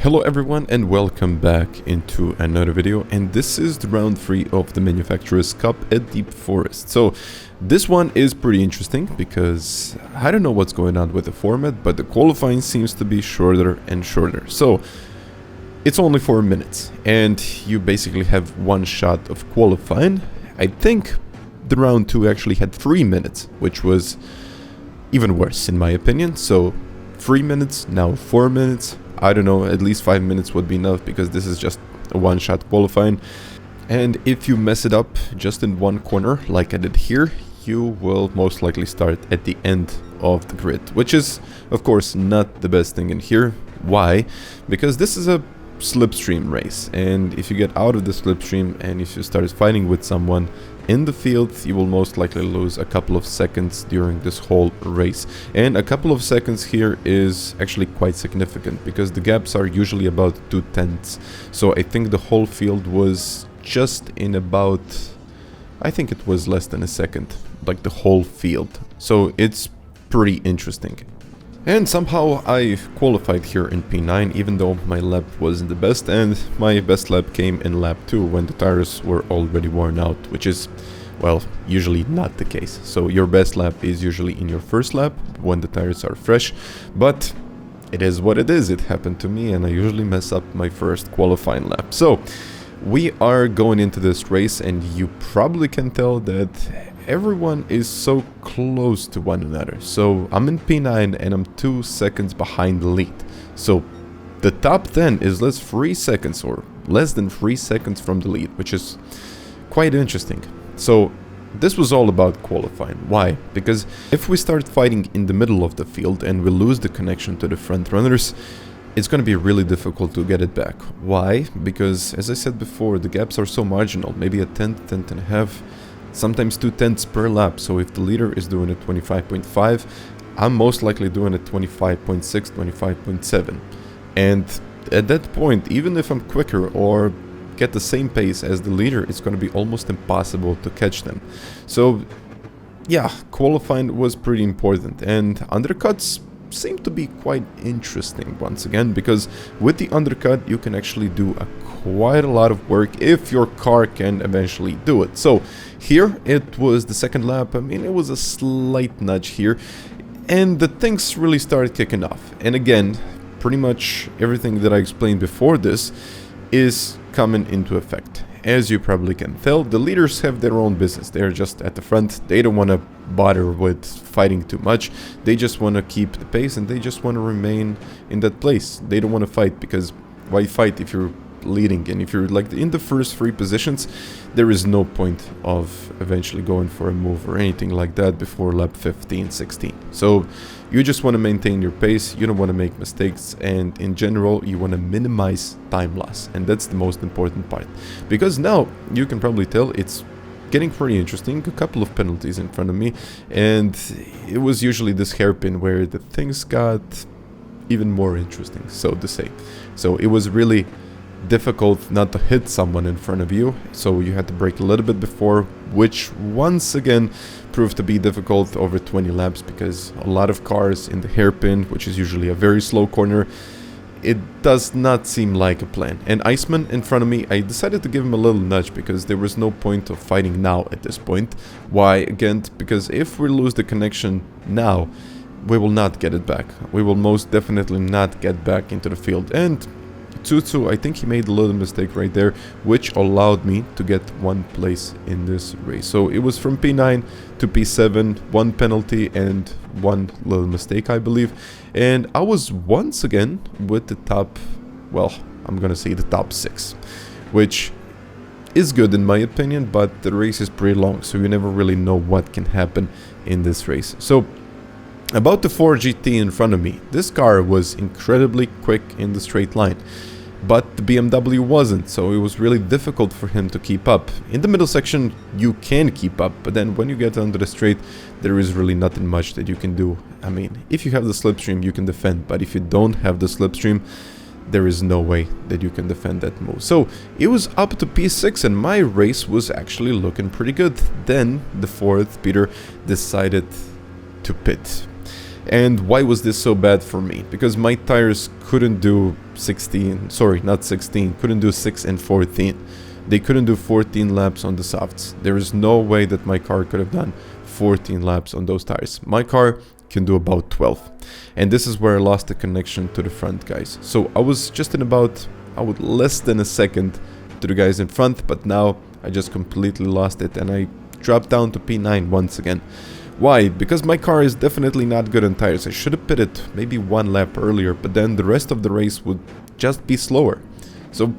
Hello everyone and welcome back into another video, and this is the round 3 of the Manufacturers Cup at Deep Forest. So this one is pretty interesting because I don't know what's going on with the format, but the qualifying seems to be shorter and shorter. So it's only 4 minutes and you basically have one shot of qualifying. I think the round 2 actually had 3 minutes, which was even worse in my opinion. So 3 minutes, now 4 minutes. I don't know, at least 5 minutes would be enough because this is just a one-shot qualifying. And if you mess it up just in one corner, like I did here, you will most likely start at the end of the grid, which is, of course, not the best thing in here. Why? Because this is a slipstream race, and if you get out of the slipstream and if you start fighting with someone in the field, you will most likely lose a couple of seconds during this whole race. And a couple of seconds here is actually quite significant because the gaps are usually about 2/10. So I think the whole field was just in about, I think it was less than a second, like the whole field. So it's pretty interesting. And somehow I qualified here in P9, even though my lap wasn't the best, and my best lap came in lap 2 when the tires were already worn out, which is, well, usually not the case. So your best lap is usually in your first lap when the tires are fresh, but it is what it is. It happened to me and I usually mess up my first qualifying lap. So we are going into this race, and you probably can tell that everyone is so close to one another. So I'm in P9 and I'm 2 seconds behind the lead. So the top 10 is less 3 seconds or less than 3 seconds from the lead, which is quite interesting. So this was all about qualifying. Why? Because if we start fighting in the middle of the field and we lose the connection to the front runners, it's going to be really difficult to get it back. Why? Because, as I said before, the gaps are so marginal, maybe a tenth, tenth and a half, sometimes 2/10 per lap. So if the leader is doing it 25.5, I'm most likely doing it 25.6, 25.7. And at that point, even if I'm quicker or get the same pace as the leader, it's going to be almost impossible to catch them. So yeah, qualifying was pretty important, and undercuts seem to be quite interesting once again, because with the undercut you can actually do quite a lot of work if your car can eventually do it. So here it was the second lap. I mean, it was a slight nudge here and the things really started kicking off. And again, pretty much everything that I explained before this is coming into effect. As you probably can tell, the leaders have their own business. They're just at the front. They don't want to bother with fighting too much. They just want to keep the pace and they just want to remain in that place. They don't want to fight, because why fight if you're leading? And if you're like in the first 3 positions, there is no point of eventually going for a move or anything like that before lap 15, 16. So you just want to maintain your pace, you don't want to make mistakes, and in general you want to minimize time loss, and that's the most important part. Because now you can probably tell it's getting pretty interesting. A couple of penalties in front of me, and it was usually this hairpin where the things got even more interesting, so to say. So it was really difficult not to hit someone in front of you, so you had to brake a little bit before, which once again proved to be difficult over 20 laps because a lot of cars in the hairpin, which is usually a very slow corner, it does not seem like a plan. And Iceman in front of me, I decided to give him a little nudge because there was no point of fighting now at this point. Why? Again, because if we lose the connection now, we will not get it back. We will most definitely not get back into the field. And Tutu, I think he made a little mistake right there, which allowed me to get 1 place in this race. So it was from P9 to P7, 1 penalty and 1 little mistake, I believe. And I was once again with the top, well, I'm gonna say the top 6, which is good in my opinion, but the race is pretty long, so you never really know what can happen in this race. So about the 4 GT in front of me, this car was incredibly quick in the straight line, but the BMW wasn't, so it was really difficult for him to keep up. In the middle section you can keep up, but then when you get under the straight, there is really nothing much that you can do. I mean, if you have the slipstream you can defend, but if you don't have the slipstream, there is no way that you can defend that move. So it was up to P6 and my race was actually looking pretty good. Then the 4th Peter decided to pit. And why was this so bad for me? Because my tires couldn't do 16, sorry, not 16, couldn't do 6 and 14. They couldn't do 14 laps on the softs. There is no way that my car could have done 14 laps on those tires. My car can do about 12. And this is where I lost the connection to the front guys. So I was just in about, less than a second to the guys in front, but now I just completely lost it and I dropped down to P9 once again. Why? Because my car is definitely not good on tires. I should have pitted maybe 1 lap earlier, but then the rest of the race would just be slower. So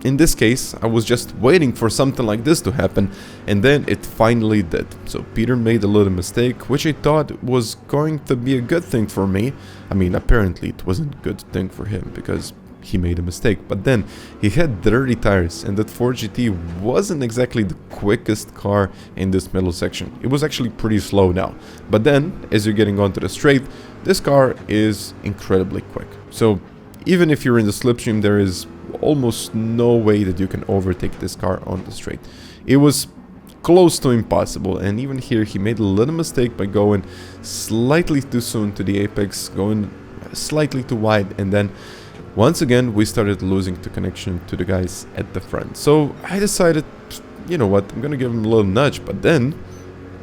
in this case, I was just waiting for something like this to happen, and then it finally did. So Peter made a little mistake, which I thought was going to be a good thing for me. I mean, apparently it wasn't a good thing for him, because he made a mistake. But then he had dirty tires, and that Ford GT wasn't exactly the quickest car in this middle section. It was actually pretty slow now. But then, as you're getting onto the straight, this car is incredibly quick. So even if you're in the slipstream, there is almost no way that you can overtake this car on the straight. It was close to impossible, and even here he made a little mistake by going slightly too soon to the apex, going slightly too wide, and then once again we started losing the connection to the guys at the front. So I decided, you know what, I'm gonna give him a little nudge, but then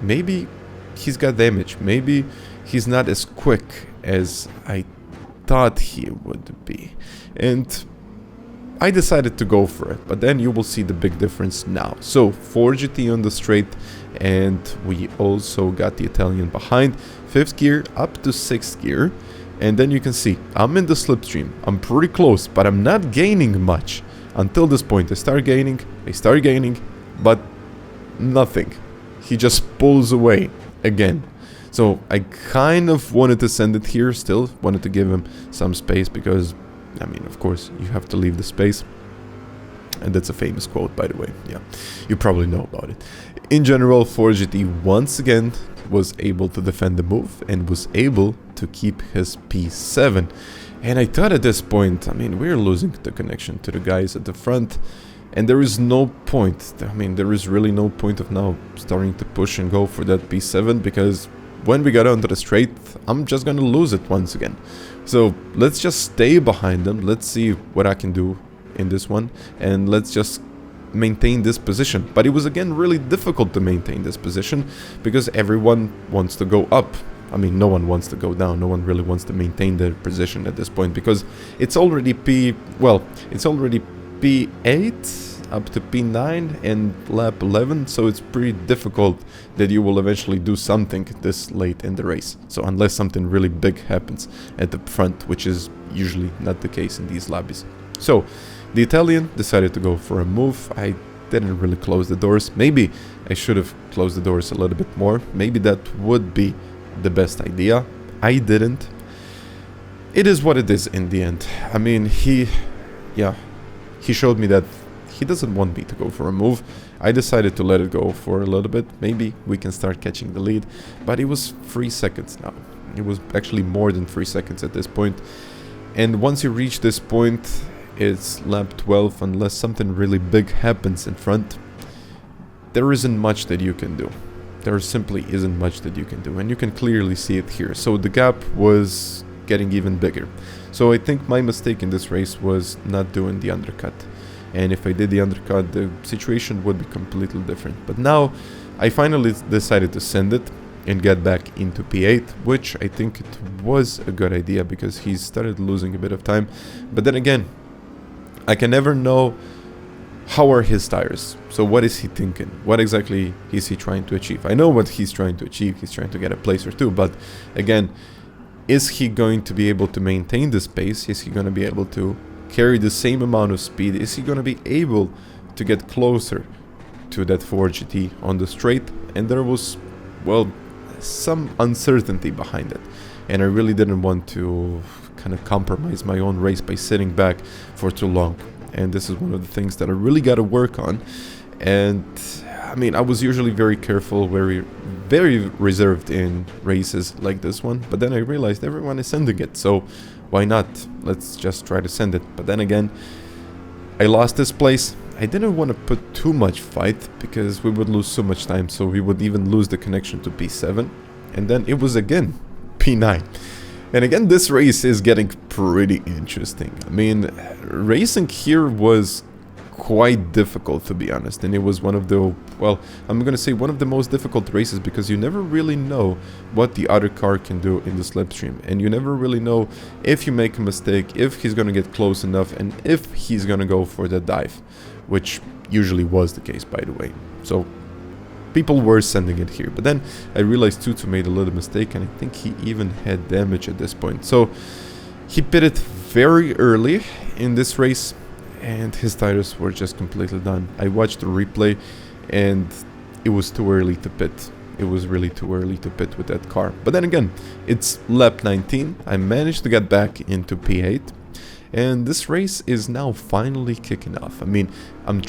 maybe he's got damage, maybe he's not as quick as I thought he would be, and I decided to go for it, but then you will see the big difference now. So 4 GT on the straight, and we also got the Italian behind, 5th gear up to 6th gear, and then you can see I'm in the slipstream. I'm pretty close, but I'm not gaining much. Until this point, I start gaining, but nothing. He just pulls away again. So I kind of wanted to send it here, still wanted to give him some space, because I mean, of course, you have to leave the space. And that's a famous quote, by the way. Yeah, you probably know about it. In general, 4 GT once again was able to defend the move and was able to keep his P7. And I thought at this point, I mean, we're losing the connection to the guys at the front. And there is no point, I mean, there is really no point of now starting to push and go for that P7, because when we got onto the straight, I'm just gonna lose it once again. So let's just stay behind them. Let's see what I can do in this one, and let's just maintain this position. But it was again really difficult to maintain this position, because everyone wants to go up. I mean, no one wants to go down. No one really wants to maintain their position at this point, because it's already P8 up to P9 and lap 11, so it's pretty difficult that you will eventually do something this late in the race. So unless something really big happens at the front, which is usually not the case in these lobbies. So the Italian decided to go for a move. I didn't really close the doors. Maybe I should have closed the doors a little bit more. Maybe that would be the best idea. I didn't. It is what it is in the end. I mean, he showed me that he doesn't want me to go for a move. I decided to let it go for a little bit. Maybe we can start catching the lead. But it was 3 seconds now. It was actually more than 3 seconds at this point. And once you reach this point, it's lap 12. Unless something really big happens in front, there isn't much that you can do. There simply isn't much that you can do. And you can clearly see it here. So the gap was getting even bigger. So I think my mistake in this race was not doing the undercut. And if I did the undercut, the situation would be completely different. But now I finally decided to send it and get back into P8, which I think it was a good idea, because he started losing a bit of time. But then again, I can never know how are his tires. So what is he thinking? What exactly is he trying to achieve? I know what he's trying to achieve. He's trying to get a place or two. But again, is he going to be able to maintain this pace? Is he going to be able to carry the same amount of speed? Is he going to be able to get closer to that 4 GT on the straight? And there was, well, some uncertainty behind it. And I really didn't want to kind of compromise my own race by sitting back for too long. And this is one of the things that I really got to work on. And I mean, I was usually very careful, very reserved in races like this one. But then I realized everyone is sending it, so why not? Let's just try to send it. But then again, I lost this place. I didn't want to put too much fight, because we would lose so much time. So we would even lose the connection to P7. And then it was again P9. And again, this race is getting pretty interesting. I mean, racing here was quite difficult, to be honest, and it was one of the, well, I'm gonna say one of the most difficult races, because you never really know what the other car can do in the slipstream, and you never really know if you make a mistake, if he's gonna get close enough, and if he's gonna go for the dive, which usually was the case, by the way. So people were sending it here, but then I realized Tutu made a little mistake, and I think he even had damage at this point. So he pitted very early in this race, and his tires were just completely done. I watched the replay, and it was too early to pit. It was really too early to pit with that car. But then again, it's lap 19. I managed to get back into P8, and this race is now finally kicking off. I mean, I'm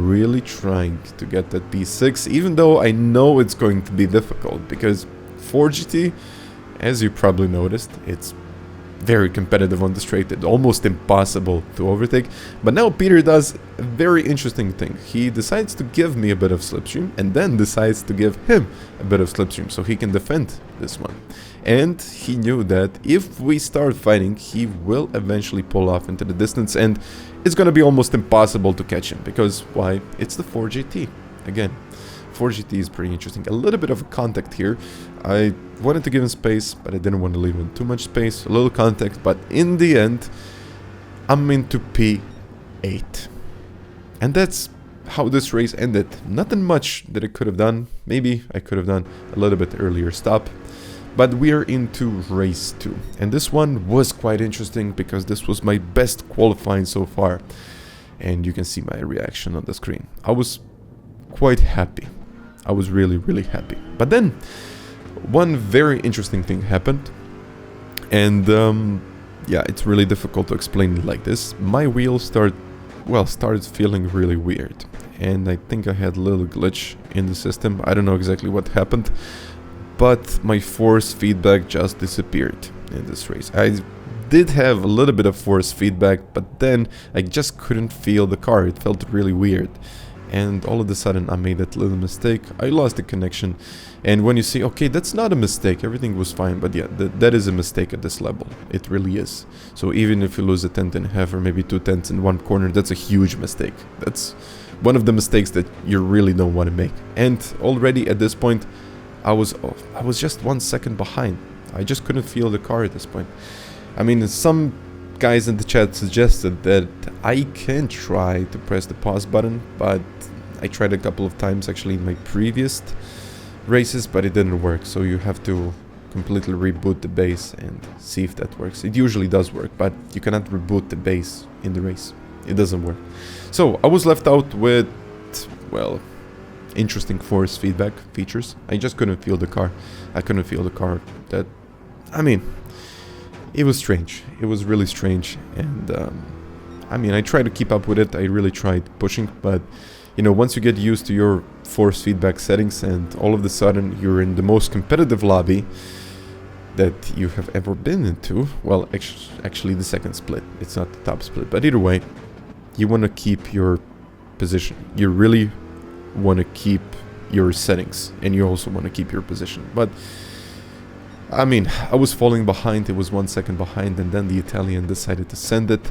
really trying to get that P6, even though I know it's going to be difficult, because 4GT, as you probably noticed, it's very competitive on the straight, it's almost impossible to overtake. But now Peter does a very interesting thing. He decides to give me a bit of slipstream, and then decides to give him a bit of slipstream so he can defend this one. And he knew that if we start fighting, he will eventually pull off into the distance, and it's gonna be almost impossible to catch him, because why? It's the 4GT. Again, 4GT is pretty interesting. A little bit of a contact here. I wanted to give him space, but I didn't want to leave him too much space. A little contact, but in the end, I'm into P8. And that's how this race ended. Nothing much that I could have done. Maybe I could have done a little bit earlier stop. But we are into race 2. And this one was quite interesting, because this was my best qualifying so far. And you can see my reaction on the screen. I was quite happy. I was really happy. But then one very interesting thing happened, and yeah, it's really difficult to explain it like this. My wheel started feeling really weird, and I think I had a little glitch in the system. I don't know exactly what happened, but my force feedback just disappeared in this race. I did have a little bit of force feedback, but then I just couldn't feel the car. It felt really weird. And all of a sudden I made that little mistake. I lost the connection. And when you see, okay, that's not a mistake, everything was fine, but yeah, that is a mistake at this level. It really is. So even if you lose a tenth and a half, or maybe 2 tenths in one corner, that's a huge mistake. That's one of the mistakes that you really don't want to make. And already at this point, I was just 1 second behind. I just couldn't feel the car at this point. I mean, some guys in the chat suggested that I can try to press the pause button, but I tried a couple of times actually in my previous races, but it didn't work. So you have to completely reboot the base and see if that works. It usually does work, but you cannot reboot the base in the race. It doesn't work. So I was left out with, well, interesting force feedback features. I just couldn't feel the car. I couldn't feel the car. That, I mean, it was strange. It was really strange. And I mean, I tried to keep up with it. I really tried pushing, but you know, once you get used to your force feedback settings, and all of a sudden you're in the most competitive lobby that you have ever been into, well, actually the second split, it's not the top split, but either way, you want to keep your position. You really want to keep your settings, and you also want to keep your position. But I mean, I was falling behind. It was 1 second behind, and then the Italian decided to send it.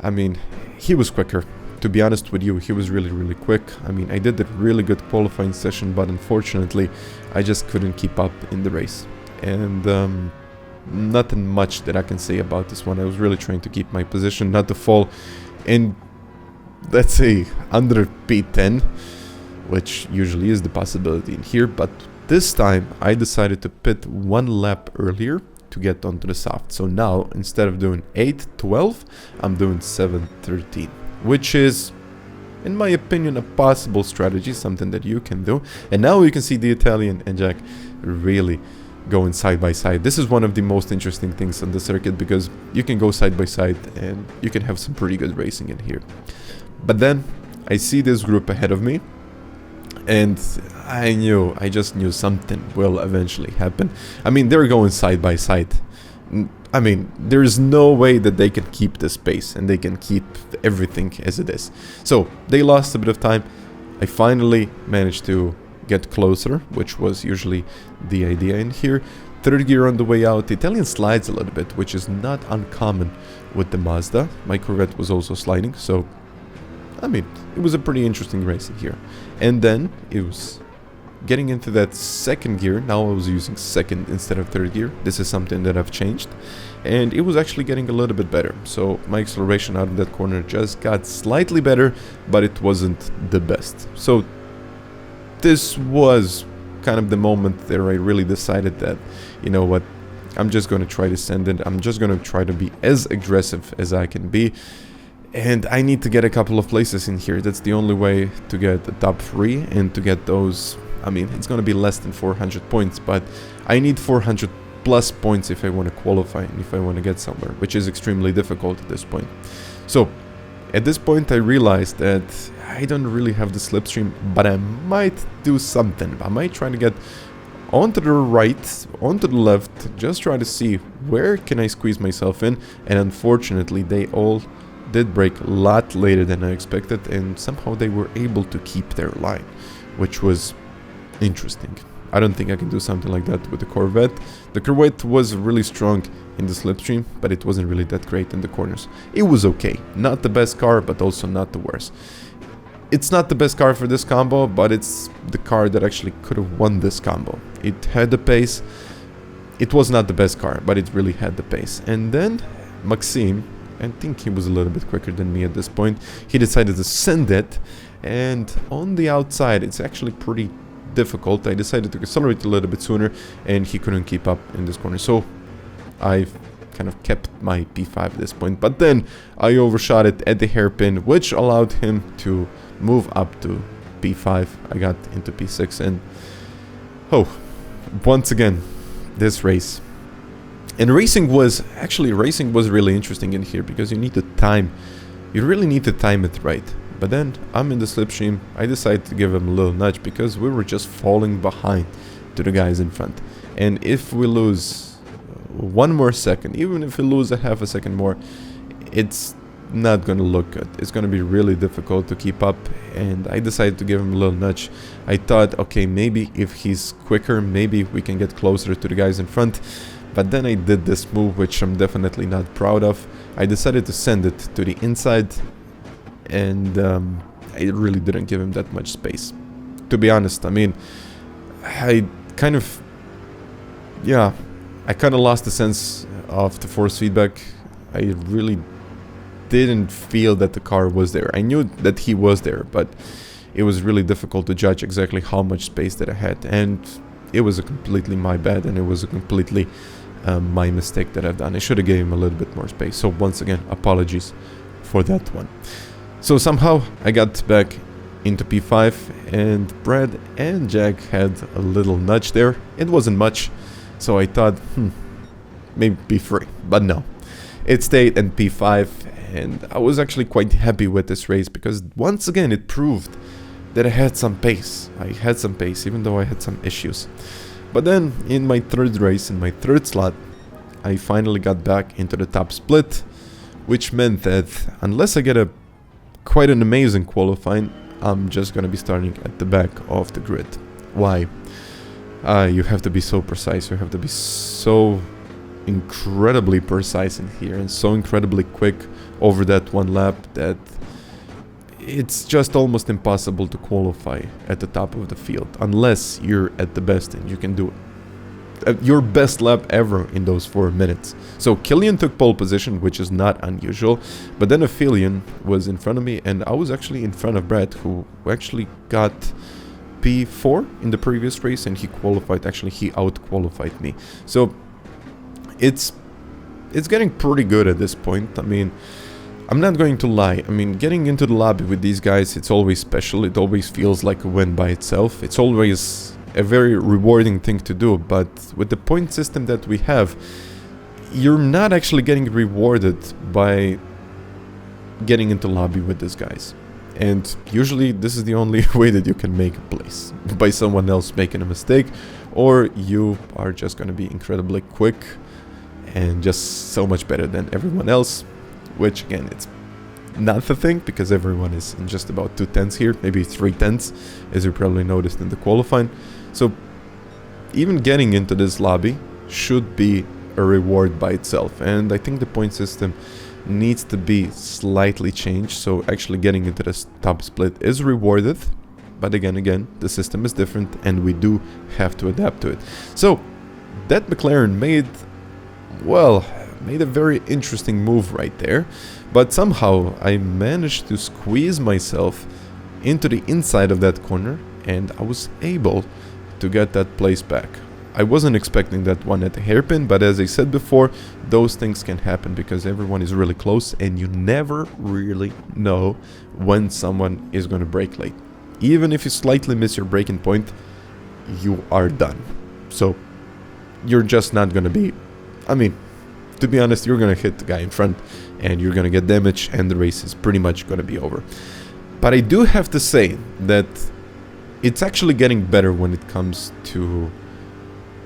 I mean, he was quicker. To be honest with you, he was really quick. I mean, I did a really good qualifying session, but unfortunately, I just couldn't keep up in the race. And nothing much that I can say about this one. I was really trying to keep my position, not to fall in, let's say, under P10, which usually is the possibility in here. But this time, I decided to pit 1 lap earlier to get onto the soft. So now, instead of doing 8:12, I'm doing 7:13. Which is, in my opinion, a possible strategy, something that you can do. And now you can see the Italian and Jack really going side by side. This is one of the most interesting things on the circuit, because you can go side by side and you can have some pretty good racing in here. But then I see this group ahead of me, and I just knew something will eventually happen. I mean, they're going side by side. I mean, there's no way that they can keep this pace and they can keep everything as it is. So they lost a bit of time. I finally managed to get closer, which was usually the idea in here, third gear on the way out. The Italian slides a little bit, which is not uncommon with the Mazda. My Corvette was also sliding, so I mean, it was a pretty interesting race here. And then it was getting into that second gear. Now I was using second instead of third gear. This is something that I've changed, and it was actually getting a little bit better. So my acceleration out of that corner just got slightly better, but it wasn't the best. So this was kind of the moment that I really decided that, you know what, I'm just going to try to send it. I'm just going to try to be as aggressive as I can be. And I need to get a couple of places in here. That's the only way to get the top 3 and to get those. I mean, it's going to be less than 400 points, but I need 400 plus points if I want to qualify and if I want to get somewhere, which is extremely difficult at this point. So at this point, I realized that I don't really have the slipstream, but I might do something. I might try to get onto the right, onto the left, just try to see where can I squeeze myself in. And unfortunately, they all did break a lot later than I expected, and somehow they were able to keep their line, which was interesting. I don't think I can do something like that with the Corvette. The Corvette was really strong in the slipstream, but it wasn't really that great in the corners. It was okay. Not the best car, but also not the worst. It's not the best car for this combo, but it's the car that actually could have won this combo. It had the pace. It was not the best car, but it really had the pace. And then Maxime, I think he was a little bit quicker than me at this point, he decided to send it, and on the outside it's actually pretty difficult. I decided to accelerate a little bit sooner, and he couldn't keep up in this corner, so I've kind of kept my P5 at this point. But then I overshot it at the hairpin, which allowed him to move up to P5. I got into P6, and once again, this race. And racing was really interesting in here, because you really need to time it right. But then I'm in the slipstream. I decided to give him a little nudge because we were just falling behind to the guys in front. And if we lose one more second, even if we lose a half a second more, it's not going to look good. It's going to be really difficult to keep up. And I decided to give him a little nudge. I thought, okay, maybe if he's quicker, maybe we can get closer to the guys in front. But then I did this move, which I'm definitely not proud of. I decided to send it to the inside, and I really didn't give him that much space. To be honest, I mean, I kind of lost the sense of the force feedback. I really didn't feel that the car was there. I knew that he was there, but it was really difficult to judge exactly how much space that I had. And it was completely my bad, and it was a completely my mistake that I've done. I should have given him a little bit more space. So once again, apologies for that one. So somehow I got back into P5, and Brad and Jack had a little nudge there. It wasn't much, so I thought, maybe P3, but no. It stayed in P5, and I was actually quite happy with this race, because once again it proved that I had some pace. I had some pace, even though I had some issues. But then in my third race, in my third slot, I finally got back into the top split, which meant that unless I get quite an amazing qualifying, I'm just gonna be starting at the back of the grid. Why? You have to be so precise. You have to be so incredibly precise in here, and so incredibly quick over that one lap that it's just almost impossible to qualify at the top of the field unless you're at the best and you can do your best lap ever in those 4 minutes. So Killian took pole position, which is not unusual, but then Aphelion was in front of me, and I was actually in front of Brad, who actually got P4 in the previous race, and he qualified. Actually, he out-qualified me. So it's getting pretty good at this point. I mean, I'm not going to lie. I mean, getting into the lobby with these guys, it's always special. It always feels like a win by itself. It's always a very rewarding thing to do, but with the point system that we have, you're not actually getting rewarded by getting into lobby with these guys. And usually this is the only way that you can make a place, by someone else making a mistake, or you are just going to be incredibly quick and just so much better than everyone else, which again, it's not the thing, because everyone is in just about 2/10 here, maybe 3/10, as you probably noticed in the qualifying. So even getting into this lobby should be a reward by itself, and I think the point system needs to be slightly changed, so actually getting into the top split is rewarded. But again, the system is different and we do have to adapt to it. So that McLaren made a very interesting move right there, but somehow I managed to squeeze myself into the inside of that corner and I was able to get that place back. I wasn't expecting that one at the hairpin, but as I said before, those things can happen because everyone is really close and you never really know when someone is going to brake late. Even if you slightly miss your braking point, you are done. So you're just not going to be, I mean, to be honest, you're going to hit the guy in front and you're going to get damage and the race is pretty much going to be over. But I do have to say that it's actually getting better when it comes to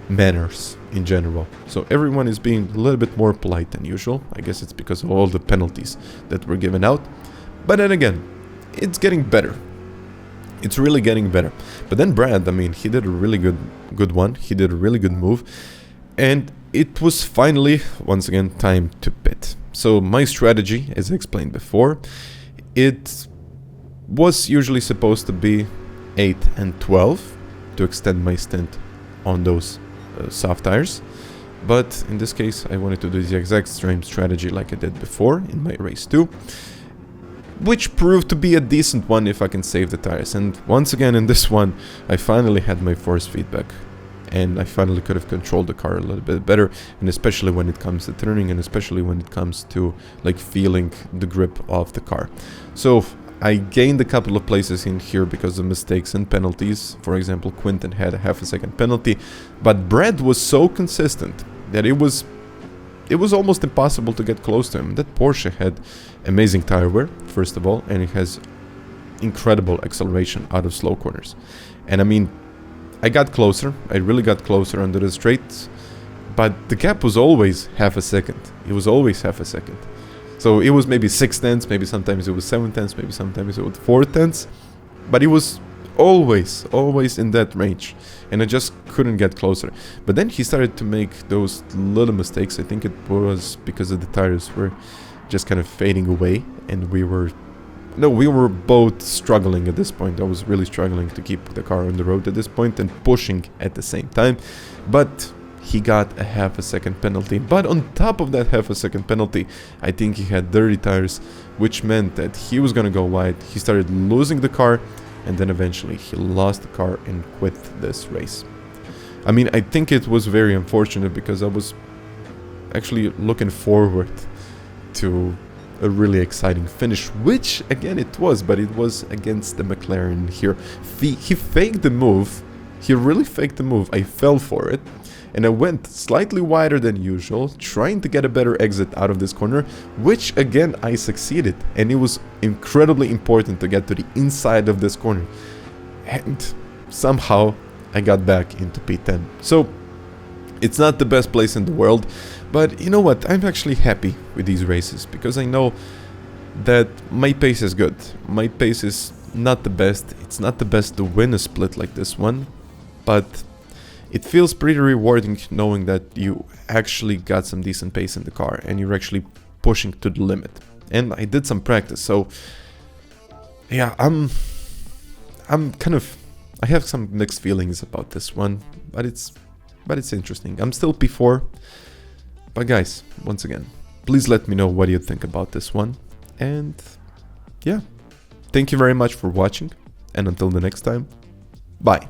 manners in general. So everyone is being a little bit more polite than usual. I guess it's because of all the penalties that were given out. But then again, it's getting better. It's really getting better. But then Brad, I mean, he did a really good one. He did a really good move. And it was finally, once again, time to pit. So my strategy, as I explained before, it was usually supposed to be 8 and 12 to extend my stint on those soft tires. But in this case, I wanted to do the exact same strategy like I did before in my race 2. Which proved to be a decent one if I can save the tires. And once again in this one, I finally had my force feedback. And I finally could have controlled the car a little bit better. And especially when it comes to turning and especially when it comes to like feeling the grip of the car. So I gained a couple of places in here because of mistakes and penalties. For example, Quinton had a half a second penalty. But Brad was so consistent that it was almost impossible to get close to him. That Porsche had amazing tire wear, first of all, and it has incredible acceleration out of slow corners. And I mean, I got closer. I really got closer under the straights, but the gap was always half a second. It was always half a second. So it was maybe 6 tenths, maybe sometimes it was 7 tenths, maybe sometimes it was 4 tenths, but it was always in that range, and I just couldn't get closer. But then he started to make those little mistakes. I think it was because of the tires were just kind of fading away, and we were both struggling at this point. I was really struggling to keep the car on the road at this point and pushing at the same time. But he got a half a second penalty. But on top of that half a second penalty, I think he had dirty tires, which meant that he was going to go wide. He started losing the car, and then eventually he lost the car and quit this race. I mean, I think it was very unfortunate because I was actually looking forward to a really exciting finish, which again it was, but it was against the McLaren here. He faked the move. He really faked the move. I fell for it, and I went slightly wider than usual, trying to get a better exit out of this corner, which again I succeeded, and it was incredibly important to get to the inside of this corner, and somehow I got back into P10. So it's not the best place in the world, but you know what, I'm actually happy with these races because I know that my pace is good. My pace is not the best. It's not the best to win a split like this one, but it feels pretty rewarding knowing that you actually got some decent pace in the car and you're actually pushing to the limit. And I did some practice, so yeah, I have some mixed feelings about this one, but it's interesting. I'm still P4, but guys, once again, please let me know what you think about this one. And yeah, thank you very much for watching, and until the next time, bye.